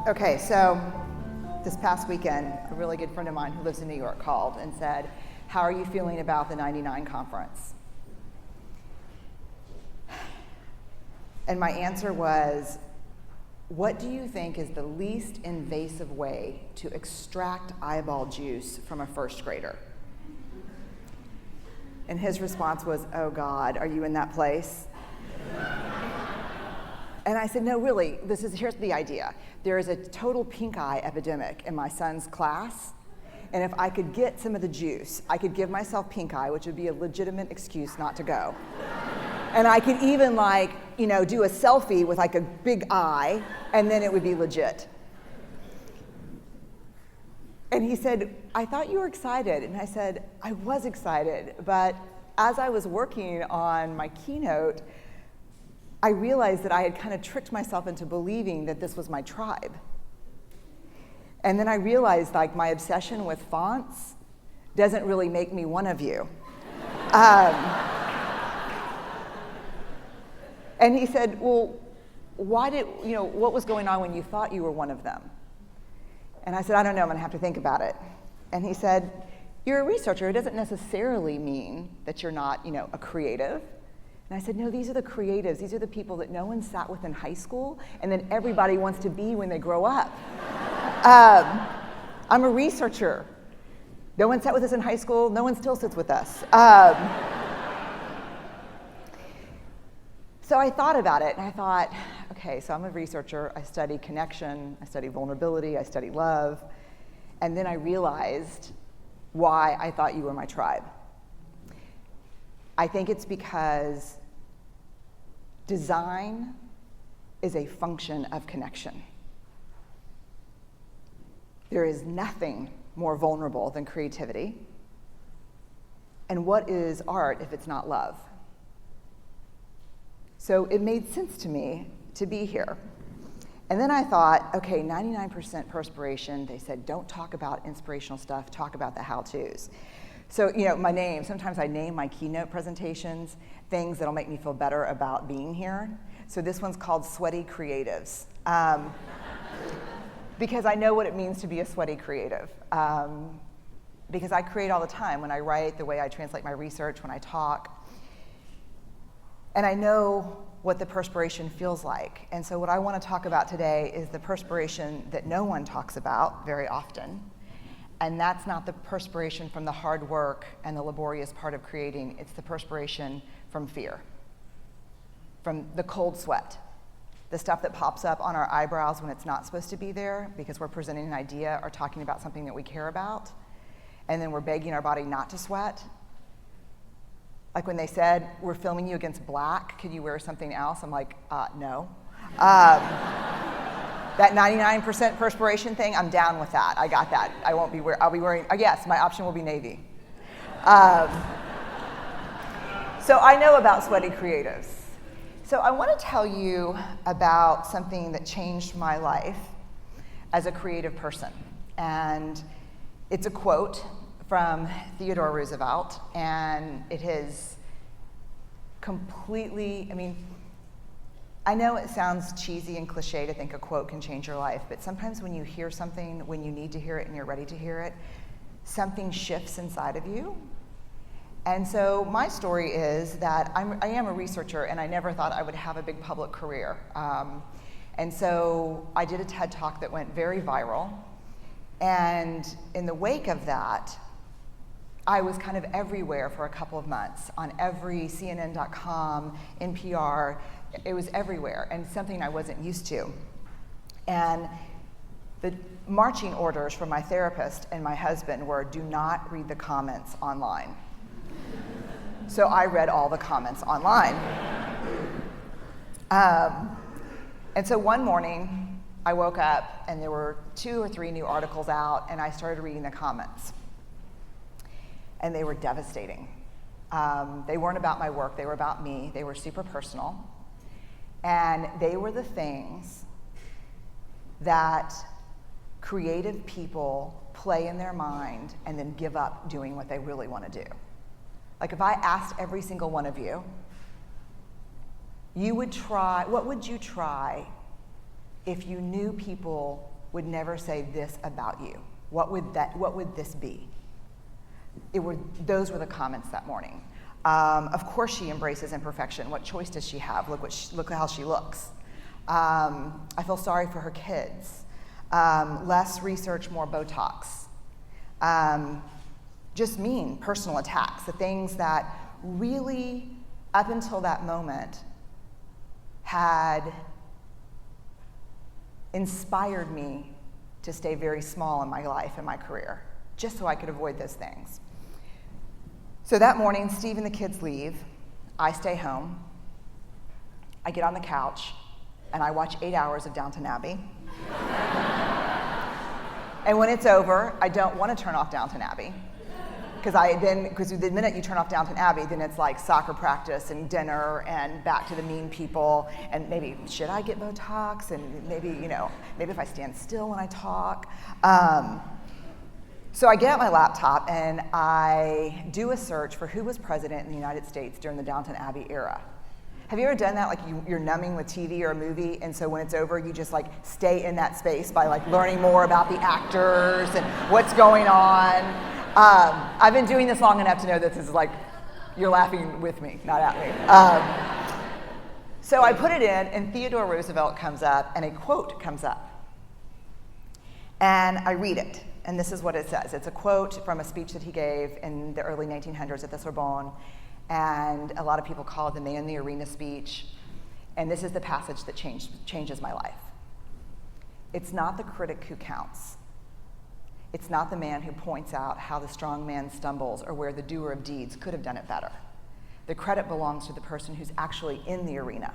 Okay, so this past weekend, a really good friend of mine who lives in New York called and said, "How are you feeling about the 99 conference?" And my answer was, what do you think is the least invasive way to extract eyeball juice from a first grader? And his response was, "Oh God, are you in that place?" And I said, no, really, here's the idea. There is a total pink eye epidemic in my son's class, and if I could get some of the juice, I could give myself pink eye, which would be a legitimate excuse not to go. And I could even do a selfie with a big eye, and then it would be legit. And he said, "I thought you were excited." And I said, "I was excited, but as I was working on my keynote, I realized that I had kind of tricked myself into believing that this was my tribe. And then I realized my obsession with fonts doesn't really make me one of you." And he said, "Well, what was going on when you thought you were one of them?" And I said, "I don't know, I'm gonna have to think about it." And he said, "You're a researcher. It doesn't necessarily mean that you're not, a creative." And I said, "No, these are the creatives. These are the people that no one sat with in high school and then everybody wants to be when they grow up. I'm a researcher. No one sat with us in high school. No one still sits with us." So I thought about it, and I thought, okay, so I'm a researcher. I study connection. I study vulnerability. I study love. And then I realized why I thought you were my tribe. I think it's because design is a function of connection. There is nothing more vulnerable than creativity. And what is art if it's not love? So it made sense to me to be here. And then I thought, okay, 99% perspiration. They said, don't talk about inspirational stuff, talk about the how-tos. So, my name, sometimes I name my keynote presentations things that'll make me feel better about being here. So this one's called Sweaty Creatives. Because I know what it means to be a sweaty creative. Because I create all the time when I write, the way I translate my research, when I talk. And I know what the perspiration feels like. And so what I want to talk about today is the perspiration that no one talks about very often. And that's not the perspiration from the hard work and the laborious part of creating. It's the perspiration from fear, from the cold sweat, the stuff that pops up on our eyebrows when it's not supposed to be there because we're presenting an idea or talking about something that we care about. And then we're begging our body not to sweat. Like when they said, "We're filming you against black, could you wear something else?" I'm like, no. That 99% perspiration thing, I'm down with that. I got that. I'll be wearing, yes, my option will be navy. So I know about sweaty creatives. So I want to tell you about something that changed my life as a creative person. And it's a quote from Theodore Roosevelt, and it is completely, I know it sounds cheesy and cliche to think a quote can change your life, but sometimes when you hear something, when you need to hear it and you're ready to hear it, something shifts inside of you. And so my story is that I am a researcher, and I never thought I would have a big public career. And so I did a TED Talk that went very viral, and in the wake of that, I was kind of everywhere for a couple of months, on every CNN.com, NPR. It was everywhere, and something I wasn't used to. And the marching orders from my therapist and my husband were, do not read the comments online. So I read all the comments online. And so one morning, I woke up, and there were 2 or 3 new articles out, and I started reading the comments. And they were devastating. They weren't about my work, they were about me. They were super personal. And they were the things that creative people play in their mind and then give up doing what they really want to do. Like if I asked every single one of you, what would you try if you knew people would never say this about you. What would this be? Those were the comments that morning. Of course she embraces imperfection. What choice does she have? Look how she looks. I feel sorry for her kids. Less research, more Botox. Just mean personal attacks, the things that really, up until that moment, had inspired me to stay very small in my life and my career, just so I could avoid those things. So that morning, Steve and the kids leave. I stay home. I get on the couch, and I watch 8 hours of Downton Abbey. And when it's over, I don't want to turn off Downton Abbey. Because the minute you turn off Downton Abbey, then it's like soccer practice and dinner and back to the mean people, and maybe, should I get Botox? And maybe if I stand still when I talk. So I get out my laptop and I do a search for who was president in the United States during the Downton Abbey era. Have you ever done that? Like you're numbing with TV or a movie, and so when it's over, you just like stay in that space by like learning more about the actors and what's going on. I've been doing this long enough to know that this is like, you're laughing with me, not at me. So I put it in, and Theodore Roosevelt comes up, and a quote comes up. And I read it, and this is what it says. It's a quote from a speech that he gave in the early 1900s at the Sorbonne, and a lot of people call it the Man in the Arena speech. And this is the passage that changes my life. It's not the critic who counts. It's not the man who points out how the strong man stumbles or where the doer of deeds could have done it better. The credit belongs to the person who's actually in the arena,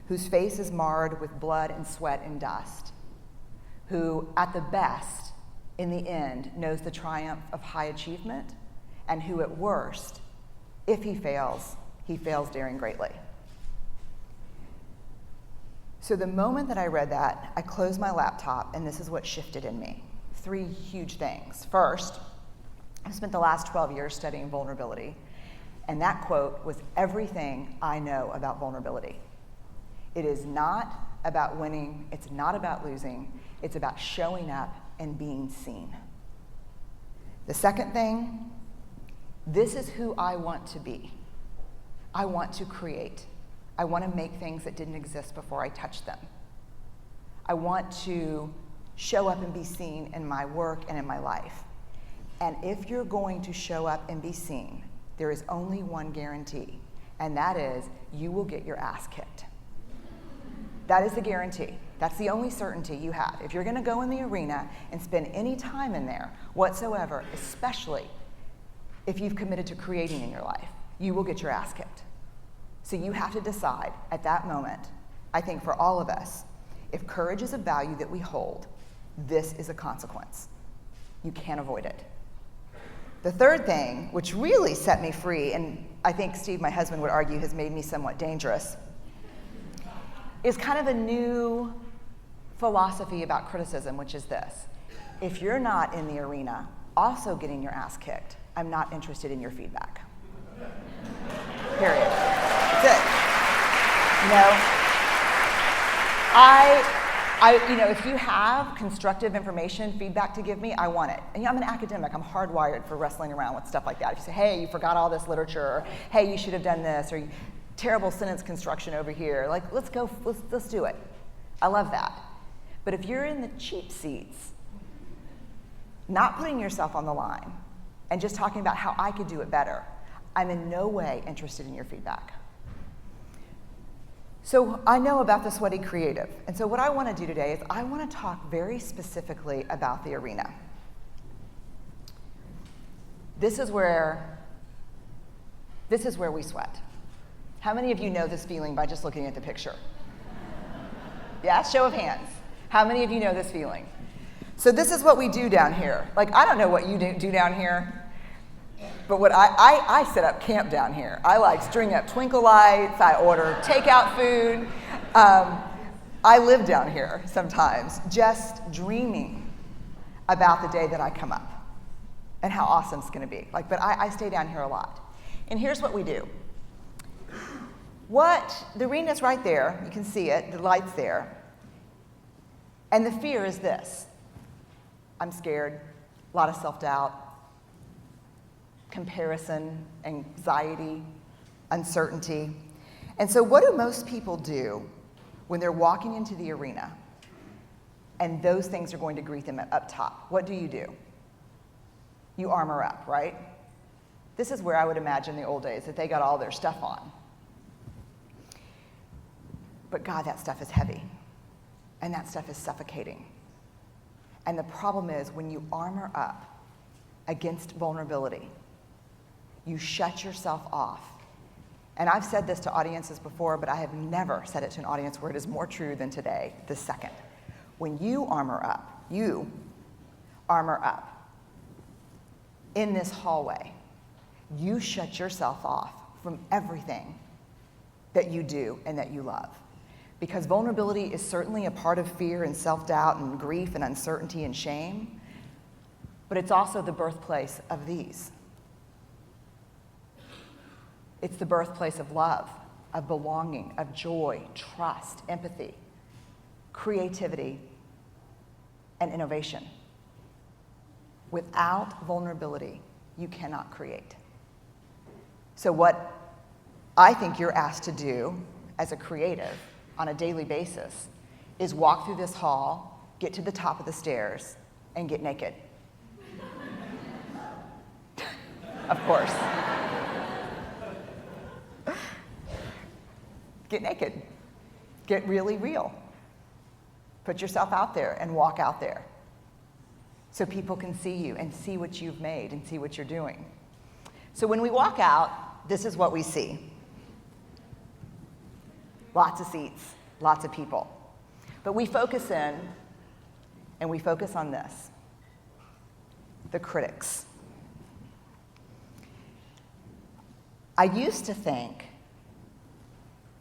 whose face is marred with blood and sweat and dust, who, at the best, in the end, knows the triumph of high achievement, and who, at worst, if he fails daring greatly. So the moment that I read that, I closed my laptop, and this is what shifted in me. 3 huge things. First, I've spent the last 12 years studying vulnerability, and that quote was everything I know about vulnerability. It is not about winning, it's not about losing, it's about showing up and being seen. The second thing, this is who I want to be. I want to create. I want to make things that didn't exist before I touched them. I want to show up and be seen in my work and in my life. And if you're going to show up and be seen, there is only one guarantee, and that is you will get your ass kicked. That is the guarantee. That's the only certainty you have. If you're going to go in the arena and spend any time in there whatsoever, especially if you've committed to creating in your life, you will get your ass kicked. So you have to decide at that moment, I think for all of us, if courage is a value that we hold, this is a consequence. You can't avoid it. The third thing, which really set me free, and I think Steve, my husband, would argue has made me somewhat dangerous, is kind of a new philosophy about criticism, which is this. If you're not in the arena also getting your ass kicked, I'm not interested in your feedback. Period. That's it. If you have constructive information, feedback to give me, I want it. And I'm an academic. I'm hardwired for wrestling around with stuff like that. If you say, hey, you forgot all this literature, or hey, you should have done this, or terrible sentence construction over here, like, let's do it. I love that. But if you're in the cheap seats, not putting yourself on the line, and just talking about how I could do it better, I'm in no way interested in your feedback. So I know about the sweaty creative. And so what I want to do today is I want to talk very specifically about the arena. This is where we sweat. How many of you know this feeling by just looking at the picture? Yeah, show of hands. How many of you know this feeling? So this is what we do down here. Like, I don't know what you do down here, but what I set up camp down here. I like string up twinkle lights, I order takeout food. I live down here sometimes, just dreaming about the day that I come up and how awesome it's gonna be. But I stay down here a lot. And here's what we do. The arena's right there, you can see it, the light's there. And the fear is this. I'm scared, a lot of self-doubt, comparison, anxiety, uncertainty. And so what do most people do when they're walking into the arena and those things are going to greet them up top? What do? You armor up, right? This is where I would imagine the old days that they got all their stuff on. But God, that stuff is heavy. And that stuff is suffocating. And the problem is when you armor up against vulnerability, you shut yourself off. And I've said this to audiences before, but I have never said it to an audience where it is more true than today, this second. When you armor up in this hallway, you shut yourself off from everything that you do and that you love. Because vulnerability is certainly a part of fear and self-doubt and grief and uncertainty and shame, but it's also the birthplace of these. It's the birthplace of love, of belonging, of joy, trust, empathy, creativity, and innovation. Without vulnerability, you cannot create. So what I think you're asked to do as a creative on a daily basis is walk through this hall, get to the top of the stairs, and get naked. Of course. Get naked. Get really real. Put yourself out there and walk out there so people can see you and see what you've made and see what you're doing. So when we walk out, this is what we see. Lots of seats, lots of people. But we focus in and we focus on this, the critics. I used to think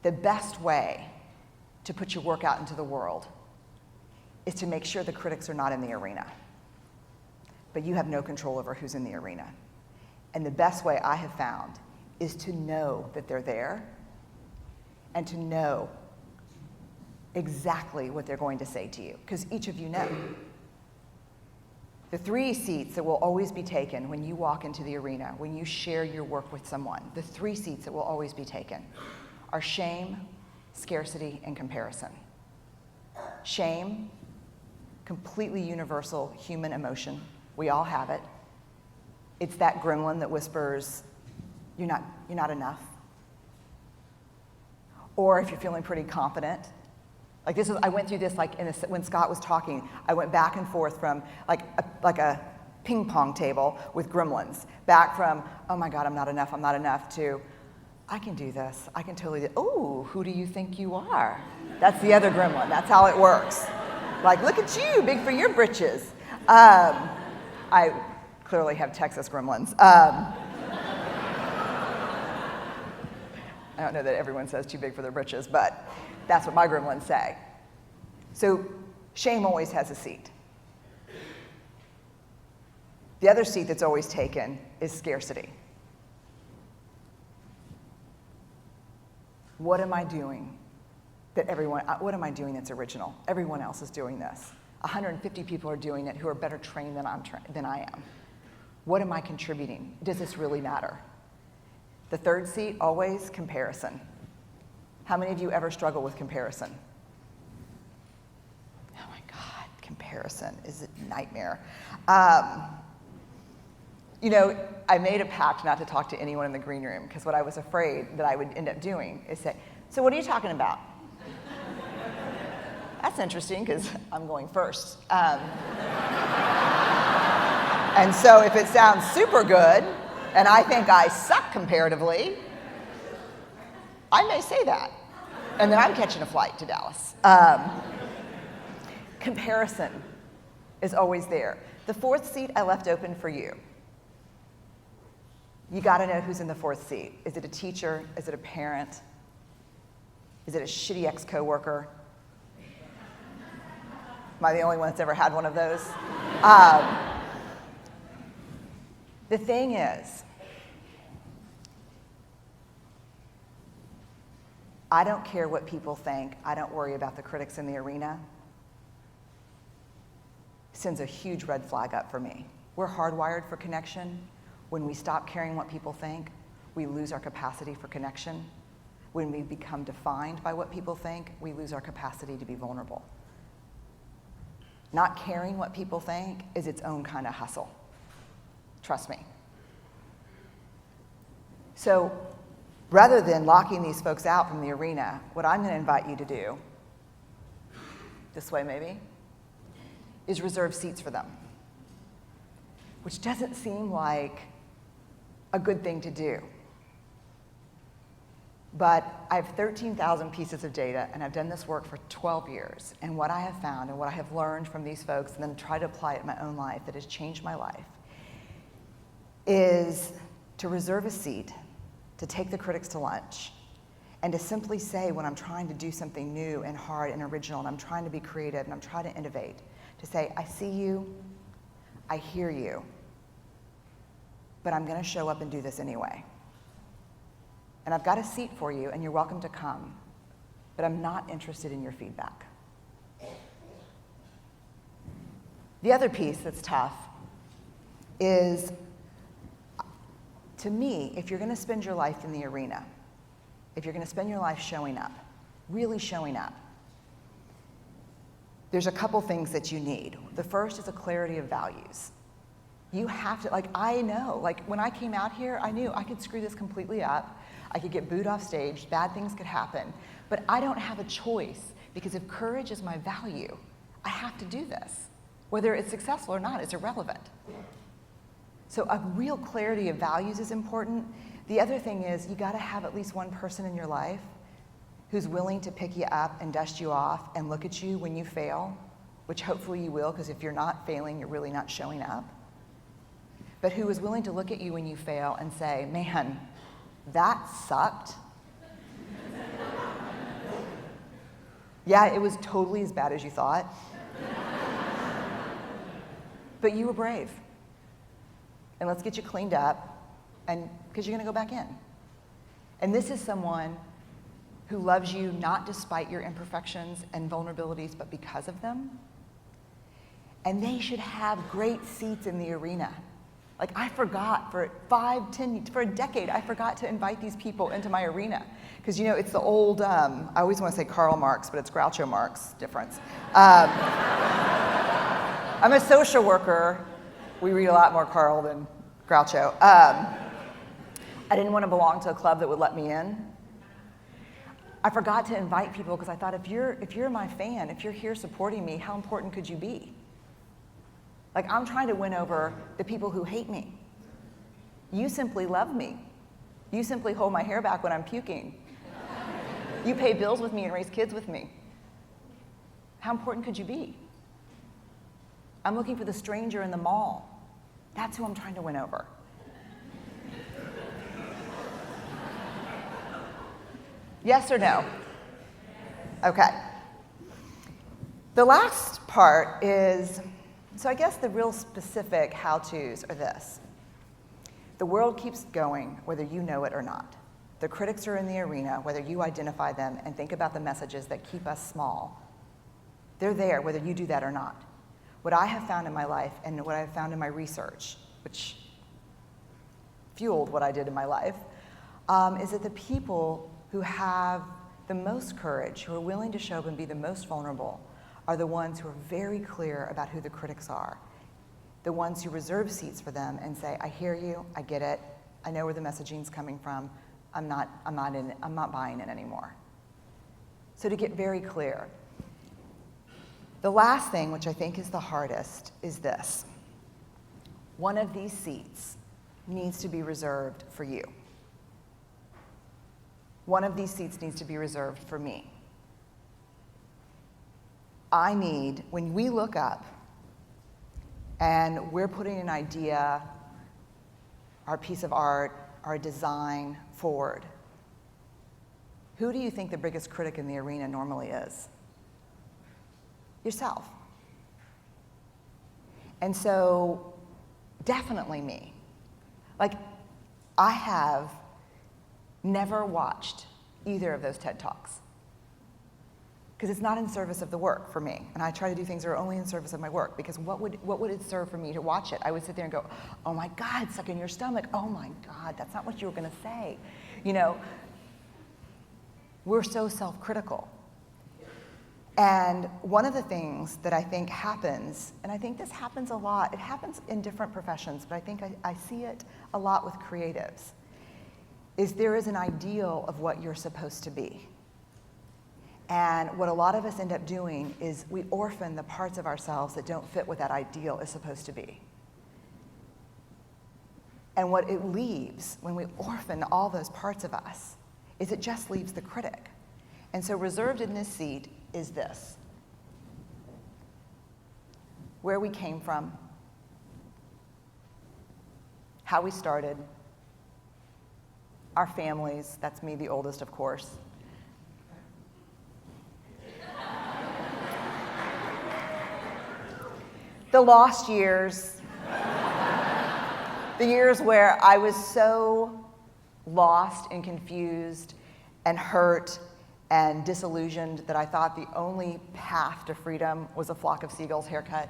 the best way to put your work out into the world is to make sure the critics are not in the arena. But you have no control over who's in the arena. And the best way I have found is to know that they're there and to know exactly what they're going to say to you, because each of you know. The 3 seats that will always be taken when you walk into the arena, when you share your work with someone, the 3 seats that will always be taken are shame, scarcity, and comparison. Shame, completely universal human emotion. We all have it. It's that gremlin that whispers, you're not enough. Or if you're feeling pretty confident, like this is, I went through this when Scott was talking, I went back and forth from like a ping pong table with gremlins, back from, oh my God, I'm not enough, to, I can do this, I can totally do, oh, who do you think you are? That's the other gremlin, that's how it works. Like, look at you, big for your britches. I clearly have Texas gremlins. I don't know that everyone says too big for their britches, but that's what my gremlins say. So shame always has a seat. The other seat that's always taken is scarcity. What am I doing what am I doing that's original? Everyone else is doing this. 150 people are doing it who are better trained than I am. What am I contributing? Does this really matter? The third seat, always comparison. How many of you ever struggle with comparison? Oh my God, comparison is a nightmare. You know, I made a pact not to talk to anyone in the green room because what I was afraid that I would end up doing is say, so what are you talking about? That's interesting because I'm going first. And so if it sounds super good, and I think I suck comparatively, I may say that. And then I'm catching a flight to Dallas. Comparison is always there. The 4th seat I left open for you. You got to know who's in the 4th seat. Is it a teacher? Is it a parent? Is it a shitty ex-coworker? Am I the only one that's ever had one of those? The thing is, I don't care what people think. I don't worry about the critics in the arena. sends a huge red flag up for me. We're hardwired for connection. When we stop caring what people think, we lose our capacity for connection. When we become defined by what people think, we lose our capacity to be vulnerable. Not caring what people think is its own kind of hustle. Trust me. So rather than locking these folks out from the arena, what I'm going to invite you to do, this way maybe, is reserve seats for them, which doesn't seem like a good thing to do. But I have 13,000 pieces of data, and I've done this work for 12 years. And what I have found and what I have learned from these folks and then try to apply it in my own life that has changed my life is to reserve a seat, to take the critics to lunch, and to simply say when I'm trying to do something new and hard and original, and I'm trying to be creative and I'm trying to innovate, to say, I see you, I hear you, but I'm going to show up and do this anyway. And I've got a seat for you, and you're welcome to come, but I'm not interested in your feedback. The other piece that's tough is, to me, if you're going to spend your life in the arena, if you're going to spend your life showing up, really showing up, there's a couple things that you need. The first is a clarity of values. You have to, I know, when I came out here, I knew I could screw this completely up. I could get booed off stage, bad things could happen, but I don't have a choice, because if courage is my value, I have to do this. Whether it's successful or not is irrelevant. So a real clarity of values is important. The other thing is you gotta have at least one person in your life who's willing to pick you up and dust you off and look at you when you fail, which hopefully you will, because if you're not failing, you're really not showing up. But who is willing to look at you when you fail and say, man, that sucked. Yeah, it was totally as bad as you thought. But you were brave. And let's get you cleaned up, and because you're going to go back in. And this is someone who loves you not despite your imperfections and vulnerabilities, but because of them. And they should have great seats in the arena. I forgot for for a decade, I forgot to invite these people into my arena. Because, it's the old, I always want to say Karl Marx, but it's Groucho Marx difference. I'm a social worker. We read a lot more Karl than Groucho. I didn't want to belong to a club that would let me in. I forgot to invite people because I thought, if you're my fan, if you're here supporting me, how important could you be? I'm trying to win over the people who hate me. You simply love me. You simply hold my hair back when I'm puking. You pay bills with me and raise kids with me. How important could you be? I'm looking for the stranger in the mall. That's who I'm trying to win over. Yes or no? Okay. The last part is, so I guess the real specific how-tos are this. The world keeps going, whether you know it or not. The critics are in the arena, whether you identify them and think about the messages that keep us small. They're there, whether you do that or not. What I have found in my life and what I've found in my research, which fueled what I did in my life, is that the people who have the most courage, who are willing to show up and be the most vulnerable, are the ones who are very clear about who the critics are. The ones who reserve seats for them and say, I hear you, I get it, I know where the messaging's coming from, I'm not buying it anymore. So to get very clear. The last thing, which I think is the hardest, is this. One of these seats needs to be reserved for you. One of these seats needs to be reserved for me. I need, when we look up and we're putting an idea, our piece of art, our design forward, who do you think the biggest critic in the arena normally is? Yourself. And so, definitely me. I have never watched either of those TED Talks. because it's not in service of the work for me. And I try to do things that are only in service of my work, because what would it serve for me to watch it? I would sit there and go, oh my God, stuck in your stomach. Oh my God, that's not what you were going to say. You know, we're so self-critical. And one of the things that I think happens, and I think this happens a lot, it happens in different professions, but I think I see it a lot with creatives, is there is an ideal of what you're supposed to be. And what a lot of us end up doing is we orphan the parts of ourselves that don't fit what that ideal is supposed to be. And what it leaves when we orphan all those parts of us is it just leaves the critic. And so reserved in this seat is this: where we came from, how we started, our families, that's me, the oldest, of course, the lost years, the years where I was so lost and confused and hurt and disillusioned that I thought the only path to freedom was a flock of seagulls haircut.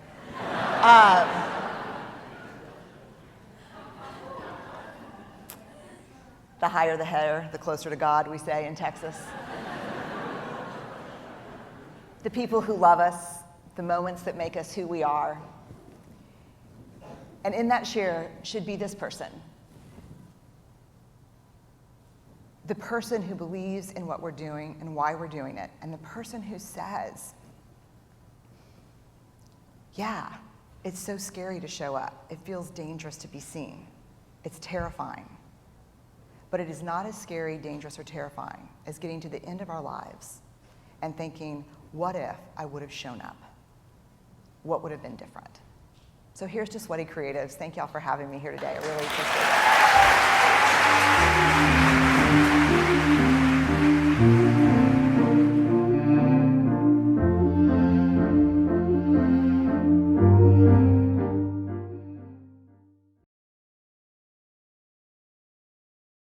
The higher the hair, the closer to God, we say in Texas. The people who love us, the moments that make us who we are. And in that share should be this person. The person who believes in what we're doing and why we're doing it, and the person who says, yeah, it's so scary to show up. It feels dangerous to be seen. It's terrifying. But it is not as scary, dangerous, or terrifying as getting to the end of our lives and thinking, what if I would have shown up? What would have been different? So here's to Sweaty Creatives. Thank y'all for having me here today. I really appreciate it.